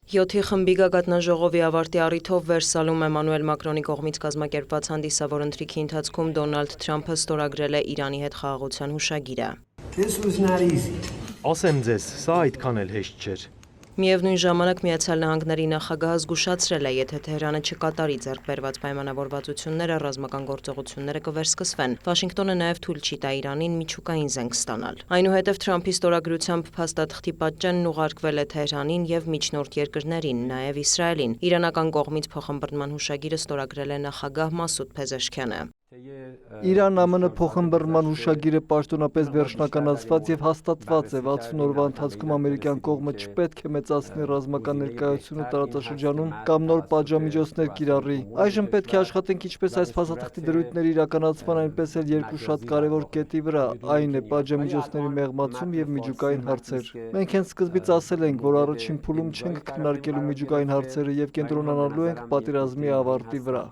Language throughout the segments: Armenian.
7-ի խմբի գագաթնաժողովի ավարտի առիթով Վերսալում Էմանուել Մակրոնի կողմից կազմակերպված հանդիսավոր ընթրիքի ընթացքում Դոնալդ Թրամփը ստորագրել է Իրանի հետ խաղաղության հուշագիրը։ Ասեմ ձեզ, սա այդքան էլ հեշտ չէր։ Միևնույն ժամանակ Միացյալ Նահանգների նախագահը զգուշացրել է, եթե Թեհրանը չկատարի ձեռք բերված պայմանավորվածությունները, ռազմական գործողությունները կվերսկսվեն։ Վաշինգտոնը նաև թույլ չի տա Իրանին միջուկային զենք ստանալ։ Այնուհետև Թրամփի ստորագրությամբ փաստաթղթի պատճենն ուղարկվել է Թեհրանին եւ միջնորդ երկրներին, նաև Իսրայելին։ Իրանական կողմից փոխըմբռնման հուշագիրը ստորագրել է նախագահ Մասուդ Փեզեշքյանը։ Իրան-ԱՄՆ փոխըմբռնման հուշագիրը պաշտոնապես վերջնականացված եւ հաստատված է 60 օրվա ընթացքում ամերիկյան կողմը չպետք է մեծացնի ռազմական ներկայությունը տարածաշրջանում կամ նոր պատժամիջոցներ կիրառի։ Այժմ պետք է աշխատենք ինչպես այս փաստաթղթի դրույթների իրականացման, այնպես էլ երկու շատ կարևոր կետի վրա, այն է պատժամիջոցների մեղմացում եւ միջուկային հարցեր։ Մենք հենց սկզբից ասել ենք, որ առաջին փուլում չենք քննարկելու միջուկային հարցերը եւ կենտրոնանալու ենք պատերազմի ավարտի վրա։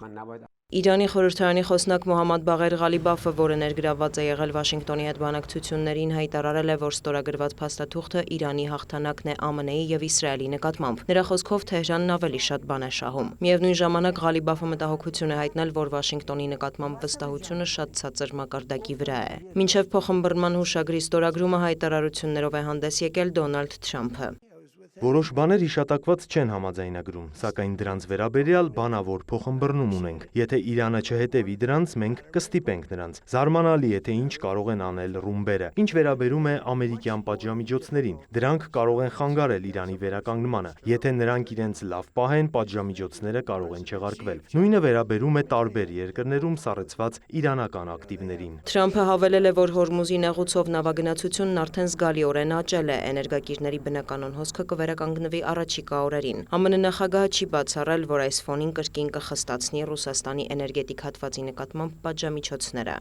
Իրանի խորհրդարանի խոսնակ Մոհամմադ Բաղեր Ղալիբաֆը, որը ներգրավված է եղել Վաշինգտոնի հետ բանակցություններին, հայտարարել է, որ ստորագրված փաստաթուղթը Իրանի հաղթանակն է ԱՄՆ-ի եւ Իսրայելի նկատմամբ։ Նրա խոսքով Թեհրանն ավելի շատ բան է շահում։ Միևնույն ժամանակ Ղալիբաֆը մտահոգություն է հայտնել, որ Վաշինգտոնի նկատմամբ վստահությունը շատ ցածր մակարդակի վրա է։ Մինչև փոխըմբռնման հուշագրի ստորագրումը հայտարարություններով է հանդես եկել Դոնալդ Թրամփը։ Որոշ բաներ հիշատակված չեն համաձայնագրում, սակայն դրանց վերաբերյալ բանավոր փոխըմբռնում ունենք։ Եթե Իրանը չհետևի դրանց, մենք կստիպենք նրանց։ Զարմանալի է, թե ինչ կարող են անել ռումբերը։ Ինչ վերաբերում է ամերիկյան պատժամիջոցներին, դրանք կարող են խանգարել Իրանի վերականգնմանը։ Եթե նրանք իրենց լավ պահեն, պատժամիջոցները կարող են չեղարկվել։ Նույնը վերաբերում է տարբեր երկրներում սառեցված իրանական ակտիվներին։ Թրամփը հավելել է, որ Հորմուզի նեղուցով նավագնացությունն արդեն զգալիորեն աճել է, էներգակիրների բնականոն հոսքը կվերականգնվի առաջիկա օրերին։ ԱՄՆ նախագահը չի բացառել, որ այս ֆոնին կրկին կխստացնի Ռուսաստանի էներգետիկ հատվածի նկատմամբ պատժամիջոցները։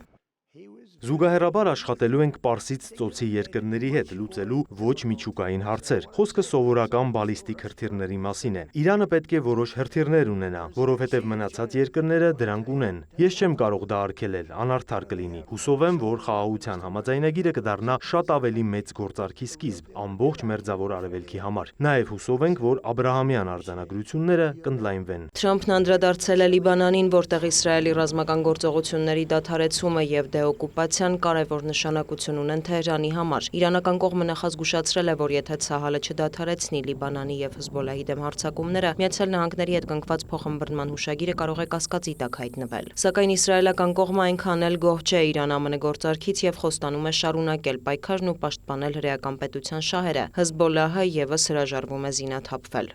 Զուգահեռաբար աշխատելու ենք Պարսից ծոցի երկրների հետ լուծելու ոչ միջուկային հարցեր։ Խոսքը սովորական բալիստիկ հրթիռների մասին է։ Իրանը պետք է որոշ հրթիռներ ունենա, որովհետև մնացած երկրները դրանք ունեն։ Ես չեմ կարող դա արգելել, անարդար կլինի։ Հուսով եմ, որ խաղաղության համաձայնագիրը կդառնա շատ ավելի մեծ գործարքի սկիզբ ամբողջ Մերձավոր Արևելքի համար։ Նաև հուսով ենք, որ Աբրահամյան արձանագրությունները կընդլայնվեն։ Թրամփն անդրադարձել է Լիբանանին, որտեղ Իսրայելի ռազմական գործողությունների դադարեցումը եւ դեօկուպացիան կարևոր նշանակություն ունեն Թեհրանի համար։ Իրանական կողմը նախազգուշացրել է, որ եթե Ցահալը չդադարեցնի Լիբանանի եւ Հեզբոլլահի դեմ հարձակումները, Միացյալ Նահանգների հետ կնքված փոխըմբռնման հուշագիրը կարող է կասկածի տակ հայտնվել։ Սակայն իսրայելական կողմը այնքան էլ գոհ չէ Իրան-ԱՄՆ գործարքից եւ խոստանում է շարունակել պայքարն ու պաշտպանել հրեական պետության շահերը։ Հեզբոլլահը եւս հրաժարվում է զինաթափվել։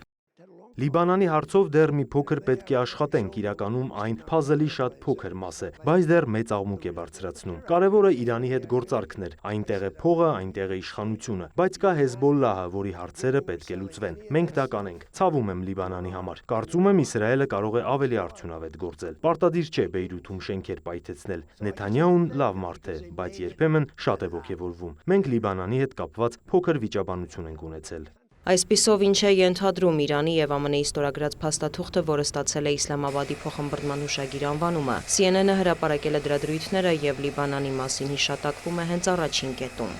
Լիբանանի հարցով դեռ մի փոքր պետք է աշխատենք, իրականում այն փազլի շատ փոքր մաս է, բայց դեռ մեծ աղմուկ է բարձրացնում։ Կարևորը Իրանի հետ գործարքն էր, այնտեղ է փողը, այնտեղ է իշխանությունը, բայց կա Հեզբոլլահը, որի հարցերը պետք է լուծվեն։ Մենք դա կանենք։ Ցավում եմ Լիբանանի համար։ Կարծում եմ Իսրայելը կարող է ավելի արդյունավետ գործել։ Պարտադիր չէ Բեյրութում շենքեր պայթեցնել։ Նեթանյահուն լավ մարդ է, բայց երբեմն շատ է ոգևորվում։ Մենք Լիբանանի հետ կապված փոքր վիճաբանություն ենք ունեցել։ Այսպիսով ինչ է ենթադրում Իրանի եւ ԱՄՆ-ի ստորագրած փաստաթուղթը, որը ստացել է Իսլամաբադի փոխըմբռնման հուշագիր անվանումը։ CNN-ը հրապարակել է դրա դրույթները եւ Լիբանանի մասին հիշատակվում է հենց առաջին կետում։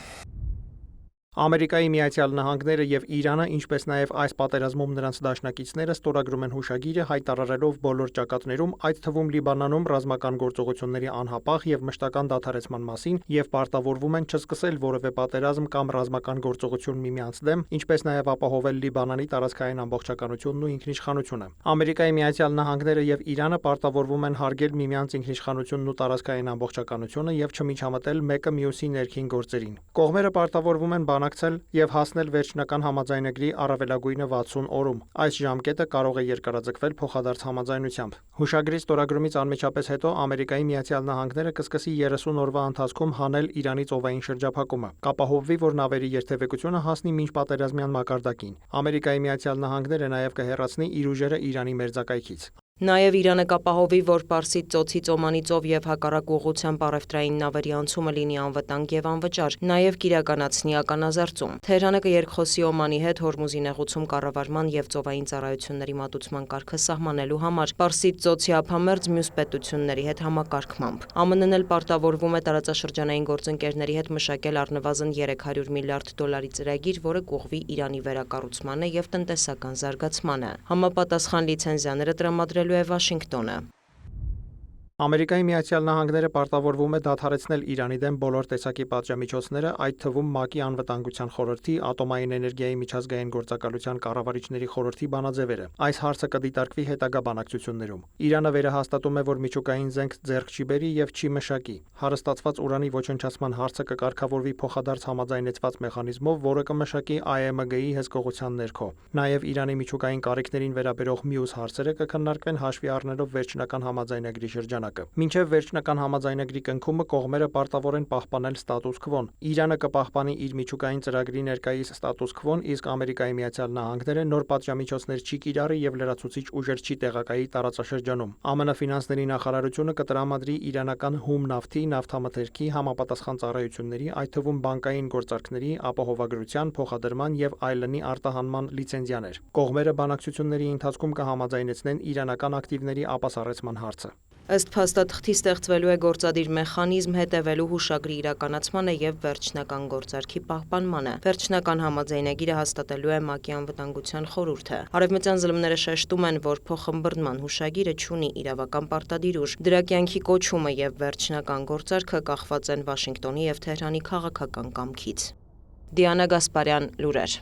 Ամերիկայի Միացյալ Նահանգները եւ Իրանը, ինչպես նաեւ այս պատերազմում նրանց դաշնակիցները ստորագրում են հուշագիրը, հայտարարելով բոլոր ճակատներում, այդ թվում Լիբանանում ռազմական գործողությունների անհապաղ եւ մշտական դադարեցման մասին եւ պարտավորվում են չսկսել որևէ պատերազմ կամ ռազմական գործողություն միմյանց դեմ, ինչպես նաեւ ապահովել Լիբանանի տարածքային ամբողջականությունն ու ինքնիշխանությունը։ Ամերիկայի Միացյալ Նահանգները եւ Իրանը պարտավորվում են հարգել միմյանց ինքնիշխանությունն ու տարածքային ամբողջականությունը եւ չմիջամտել մեկը մյուսի ներքին գործերին։ Կողմերը պարտավորվում են բանակցել եւ հասնել վերջնական համաձայնագրի առավելագույնը 60 օրում։ Այս ժամկետը կարող է երկարաձգվել փոխադարձ համաձայնությամբ։ Հուշագրի ստորագրումից անմիջապես հետո Ամերիկայի Միացյալ Նահանգները կսկսի 30 օրվա ընթացքում հանել Իրանի ծովային շրջափակումը։ Կապահովվի, որ նավերի երթևեկությունը հասնի մինչ պատերազմյան մակարդակին։ Ամերիկայի Միացյալ Նահանգները նաեւ կհեռացնի իր ուժերը Իրանի մերձակայքից։ Նաև Իրանը կապահովի, որ Պարսից ծոցից Օմանի ծով եւ հակառակ ուղղությամբ առևտրային նավերի անցումը լինի անվտանգ եւ անվճար, նաև կիրականացնի ականազերծում։ Թեհրանը կերկխոսի Օմանի հետ Հորմուզի նեղուցում կառավարման եւ ծովային ծառայությունների մատուցման կարգը սահմանելու համար Պարսից ծոցի ափամերձ մյուս պետությունների հետ համակարգմամբ։ ԱՄՆ-ն էլ պարտավորվում է տարածաշրջանային գործընկերների հետ մշակել առնվազն $300 միլիարդ ծրագիր, որը կուղղվի Իրանի վերակառուցմանը եւ տնտեսական զարգացմանը։ Համապատասխան լիցենզիաները տրամադրելու է Վաշինգտոնը։ Ամերիկայի Միացյալ Նահանգները պարտավորվում է դադարեցնել Իրանի դեմ բոլոր տեսակի պատժամիջոցները, այդ թվում ՄԱԿ-ի անվտանգության խորհրդի, ատոմային էներգիայի միջազգային գործակալության կառավարիչների խորհրդի բանաձևերը։ Այս հարցը կդիտարկվի հետագա բանակցություններում։ Իրանը վերահաստատում է, որ միջուկային զենք ձեռք չի բերի եւ չի մշակի։ Հարստացված ուրանի ոչնչացման հարցը կկարգավորվի փոխադարձ համաձայնեցված մեխանիզմով, որը կմշակի IMG-ի հսկողության ներքո։ Նաև Իրանի միջուկային կարիքներին վերաբերող մյուս հարցերը կքննարկվեն հաշվի առնելով վերջնական համաձայնագրի շրջանակը։ Մինչև վերջնական համաձայնագրի կնքումը կողմերը պարտավոր են պահպանել ստատուս քվոն։ Իրանը կպահպանի իր միջուկային ծրագրի ներկայիս ստատուս քվոն, իսկ Ամերիկայի Միացյալ Նահանգները նոր պատժամիջոցներ չի կիրառի եւ լրացուցիչ ուժեր չի տեղակայի տարածաշրջանում։ ԱՄՆ ֆինանսների նախարարությունը կտրամադրի իրանական հում նավթի, նավթամթերքի, համապատասխան ծառայությունների, այդ թվում բանկային գործարքների, ապահովագրության, փոխադրման եւ այլնի արտահանման լիցենզիաներ։ Կողմերը բանակցությունների ընթացքում կհամաձայնեցնեն իրանական ակտիվների ապասառեցման հարցը։ Ըստ փաստաթղթի ստեղծվելու է գործադիր մեխանիզմ հետևելու հուշագրի իրականացմանը եւ վերջնական գործարքի պահպանմանը։ Վերջնական համաձայնագիրը հաստատելու է ՄԱԿ-ի անվտանգության խորհուրդը։ Արևմտյան զլմները շեշտում են, որ փոխըմբռնման հուշագիրը չունի իրավական պարտադիր ուժ։ Դրա կյանքի կոչումը եւ վերջնական գործարքը կախված են Վաշինգտոնի եւ Թեհրանի քաղաքական կամքից։ Դիանա Գասպարյան, լուրեր։